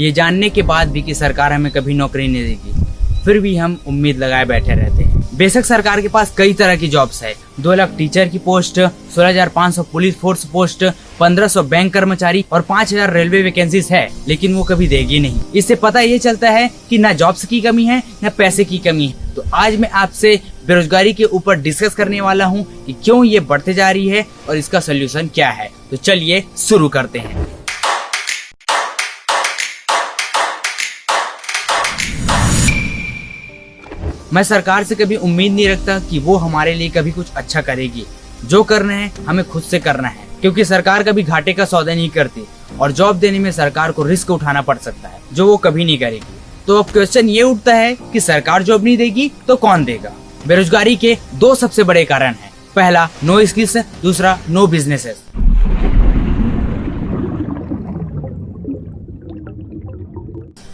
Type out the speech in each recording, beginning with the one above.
ये जानने के बाद भी कि सरकार हमें कभी नौकरी नहीं देगी, फिर भी हम उम्मीद लगाए बैठे रहते हैं। बेशक सरकार के पास कई तरह की जॉब्स है, 2 लाख टीचर की post, 16,500 police force post, 1500 bank कर्मचारी और 5,000 रेलवे वैकेंसीज है, लेकिन वो कभी देगी नहीं। इससे पता ये चलता है कि ना जॉब्स की कमी है ना पैसे की कमी है। तो आज मैं आपसे बेरोजगारी के ऊपर डिस्कस करने वाला हूँ कि क्यों ये बढ़ते जा रही है और इसका सोल्यूशन क्या है। तो चलिए शुरू करते हैं। मैं सरकार से कभी उम्मीद नहीं रखता कि वो हमारे लिए कभी कुछ अच्छा करेगी। जो करना है हमें खुद से करना है, क्योंकि सरकार कभी घाटे का सौदा नहीं करती और जॉब देने में सरकार को रिस्क उठाना पड़ सकता है, जो वो कभी नहीं करेगी। तो अब क्वेश्चन ये उठता है कि सरकार जॉब नहीं देगी तो कौन देगा। बेरोजगारी के 2 सबसे बड़े कारण हैं। पहला नो स्किल्स, दूसरा नो बिजनेसेस।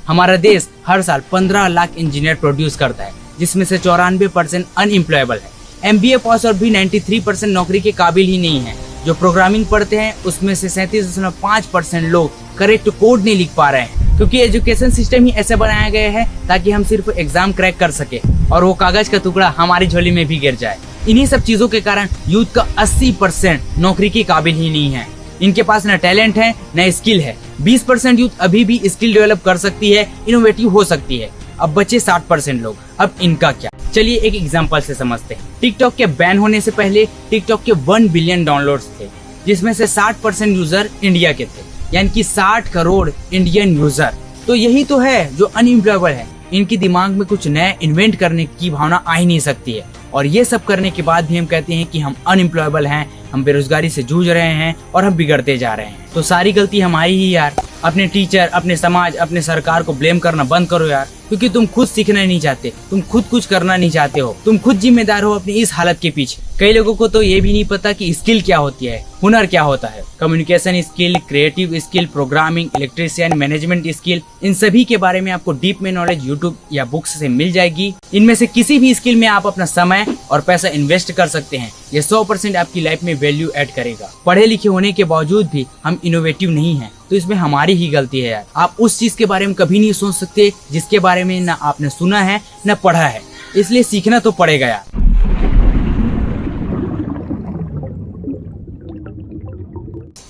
हमारा देश हर साल 15 लाख इंजीनियर प्रोड्यूस करता है, जिसमें से 94% अनएम्प्लॉयबल है। MBA पास और भी 93% नौकरी के काबिल ही नहीं है। जो प्रोग्रामिंग पढ़ते हैं उसमें से 37.5% लोग करेक्ट कोड नहीं लिख पा रहे हैं, क्योंकि एजुकेशन सिस्टम ही ऐसे बनाया गया है ताकि हम सिर्फ एग्जाम क्रैक कर सके और वो कागज का टुकड़ा हमारी झोली में भी गिर जाए। इन्हीं सब चीजों के कारण यूथ का 80% नौकरी के काबिल ही नहीं है। इनके पास न टैलेंट है न स्किल है। 20% यूथ अभी भी स्किल डेवलप कर सकती है, इनोवेटिव हो सकती है। अब बचे 60% लोग, अब इनका क्या। चलिए एक एग्जांपल से समझते हैं। टिकटॉक के बैन होने से पहले टिकटॉक के 1 बिलियन डाउनलोड्स थे, जिसमें से 60% यूजर इंडिया के थे, यानी कि 60 करोड़ इंडियन यूजर। तो यही तो है जो अनएम्प्लॉयबल है। इनकी दिमाग में कुछ नया इन्वेंट करने की भावना आ ही नहीं सकती है, और ये सब करने के बाद भी हम कहते हैं कि हम अनएम्प्लॉयबल हैं, हम बेरोजगारी से जूझ रहे हैं और हम बिगड़ते जा रहे हैं। तो सारी गलती हमारी ही यार। अपने टीचर, अपने समाज, अपने सरकार को ब्लेम करना बंद करो यार, क्योंकि तुम खुद सीखना नहीं चाहते, तुम खुद कुछ करना नहीं चाहते हो, तुम खुद जिम्मेदार हो अपनी इस हालत के पीछे। कई लोगों को तो ये भी नहीं पता कि स्किल क्या होती है, हुनर क्या होता है। Communication skill, creative skill, programming, electrician, management skill, इन सभी के बारे में आपको डीप में नॉलेज यूट्यूब या बुक्स से मिल जाएगी। इनमें से किसी भी स्किल में आप अपना समय और पैसा इन्वेस्ट कर सकते हैं। ये 100% आपकी लाइफ में वैल्यू ऐड करेगा। पढ़े लिखे होने के बावजूद भी हम इनोवेटिव नहीं हैं, तो इसमें हमारी ही गलती है यार। आप उस चीज के बारे में कभी नहीं सोच सकते जिसके बारे में ना आपने सुना है ना पढ़ा है, इसलिए सीखना तो पड़ेगा यार।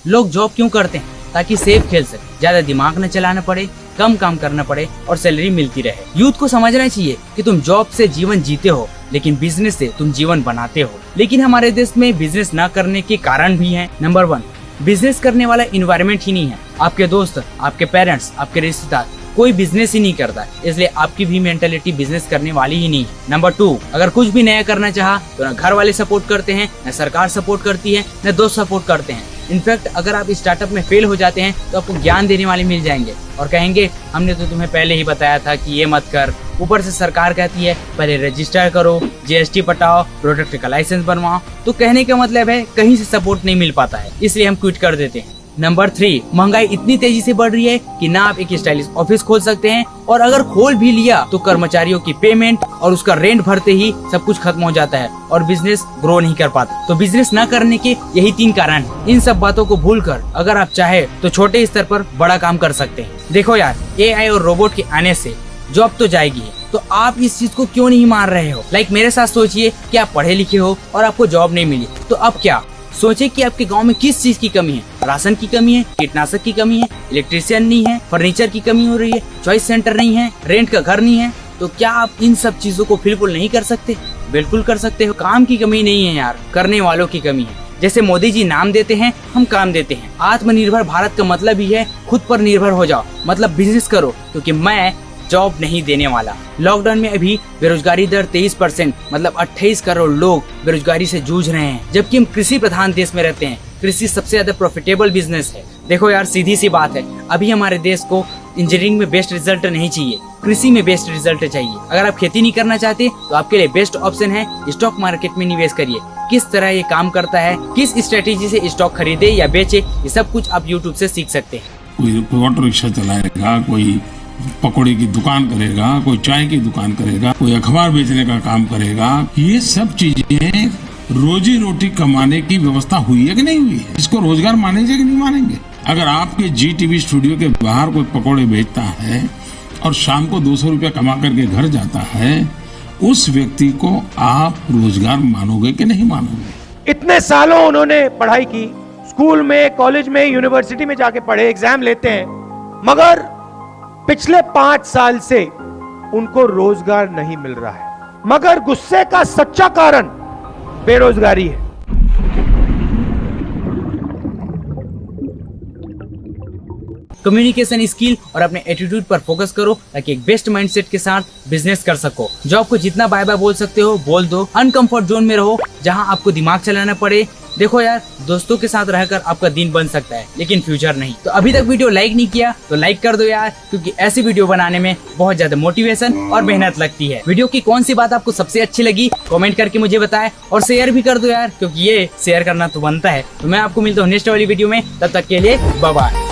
लोग जॉब क्यों करते हैं? ताकि सेफ खेल सके, ज्यादा दिमाग न चलाना पड़े, कम काम करना पड़े और सैलरी मिलती रहे। यूथ को समझना चाहिए कि तुम जॉब से जीवन जीते हो, लेकिन बिजनेस से तुम जीवन बनाते हो। लेकिन हमारे देश में बिजनेस न करने के कारण भी हैं। नंबर 1, बिजनेस करने वाला इन्वायरमेंट ही नहीं है। आपके दोस्त, आपके पेरेंट्स, आपके रिश्तेदार कोई बिजनेस ही नहीं करता, इसलिए आपकी भी मेंटालिटी बिजनेस करने वाली ही नहीं है। नंबर 2, अगर कुछ भी नया करना चाहा तो ना घर वाले सपोर्ट करते हैं, न सरकार सपोर्ट करती है, न दोस्त सपोर्ट करते हैं। इनफैक्ट अगर आप स्टार्टअप में फेल हो जाते हैं तो आपको ज्ञान देने वाले मिल जाएंगे और कहेंगे हमने तो तुम्हें पहले ही बताया था कि ये मत कर। ऊपर से सरकार कहती है पहले रजिस्टर करो, GST पटाओ, प्रोडक्ट का लाइसेंस बनवाओ। तो कहने का मतलब है कहीं से सपोर्ट नहीं मिल पाता है, इसलिए हम क्विट कर देते हैं। नंबर 3, महंगाई इतनी तेजी से बढ़ रही है कि ना आप एक स्टाइलिश ऑफिस खोल सकते हैं, और अगर खोल भी लिया तो कर्मचारियों की पेमेंट और उसका रेंट भरते ही सब कुछ खत्म हो जाता है और बिजनेस ग्रो नहीं कर पाता। तो बिजनेस न करने के यही 3 कारण हैं। इन सब बातों को भूलकर अगर आप चाहे तो छोटे स्तर पर बड़ा काम कर सकते हैं। देखो यार, AI और रोबोट के आने से जॉब तो जाएगी, तो आप इस चीज को क्यों नहीं मान रहे हो? मेरे साथ सोचिए कि आप पढ़े लिखे हो और आपको जॉब नहीं मिली, तो अब क्या? सोचे कि आपके गांव में किस चीज की कमी है। राशन की कमी है, कीटनाशक की कमी है, इलेक्ट्रीशियन नहीं है, फर्नीचर की कमी हो रही है, चॉइस सेंटर नहीं है, रेंट का घर नहीं है। तो क्या आप इन सब चीजों को फिलफुल नहीं कर सकते? बिल्कुल कर सकते हो। काम की कमी नहीं है यार, करने वालों की कमी है। जैसे मोदी जी नाम देते हैं, हम काम देते हैं। आत्मनिर्भर भारत का मतलब ही है खुद पर निर्भर हो जाओ, मतलब बिजनेस करो, क्योंकि मैं जॉब नहीं देने वाला। लॉकडाउन में अभी बेरोजगारी दर 23%, मतलब 28 करोड़ लोग बेरोजगारी से जूझ रहे हैं, जबकि हम कृषि प्रधान देश में रहते हैं। कृषि सबसे ज्यादा प्रॉफिटेबल बिजनेस है। देखो यार, सीधी सी बात है, अभी हमारे देश को इंजीनियरिंग में बेस्ट रिजल्ट नहीं चाहिए, कृषि में बेस्ट रिजल्ट चाहिए। अगर आप खेती नहीं करना चाहते तो आपके लिए बेस्ट ऑप्शन है स्टॉक मार्केट में निवेश करिए। किस तरह ये काम करता है, किस स्ट्रेटेजी से स्टॉक खरीदे या बेचे, ये सब कुछ आप यूट्यूब से सीख सकते हैं। कोई ऑटो रिक्शा चलाएगा, कोई पकौड़े की दुकान करेगा, कोई चाय की दुकान करेगा, कोई अखबार बेचने का काम करेगा। ये सब चीजें रोजी रोटी कमाने की व्यवस्था हुई है कि नहीं हुई है? इसको रोजगार मानेंगे कि नहीं मानेंगे? अगर आपके जी टीवी स्टूडियो के बाहर कोई पकोड़े बेचता है और शाम को 200 रुपया कमा करके घर जाता है, उस व्यक्ति को आप रोजगार मानोगे कि नहीं मानोगे? इतने सालों उन्होंने पढ़ाई की, स्कूल में, कॉलेज में, यूनिवर्सिटी में जाके पढ़े, एग्जाम लेते हैं, मगर पिछले 5 साल से उनको रोजगार नहीं मिल रहा है। मगर गुस्से का सच्चा कारण बेरोजगारी है। कम्युनिकेशन स्किल और अपने एटीट्यूड पर फोकस करो ताकि एक बेस्ट माइंडसेट के साथ बिजनेस कर सको। जॉब को जितना बाय बाय बोल सकते हो बोल दो। अनकंफर्ट जोन में रहो जहां आपको दिमाग चलाना पड़े। देखो यार, दोस्तों के साथ रहकर आपका दिन बन सकता है लेकिन फ्यूचर नहीं। तो अभी तक वीडियो लाइक नहीं किया तो लाइक कर दो यार, क्योंकि ऐसी वीडियो बनाने में बहुत ज्यादा मोटिवेशन और मेहनत लगती है। वीडियो की कौन सी बात आपको सबसे अच्छी लगी कमेंट करके मुझे बताएं, और शेयर भी कर दो यार, क्योंकि ये शेयर करना तो बनता है। तो मैं आपको मिलता हूँ नेक्स्ट वाली वीडियो में, तब तक के लिए बाय बाय।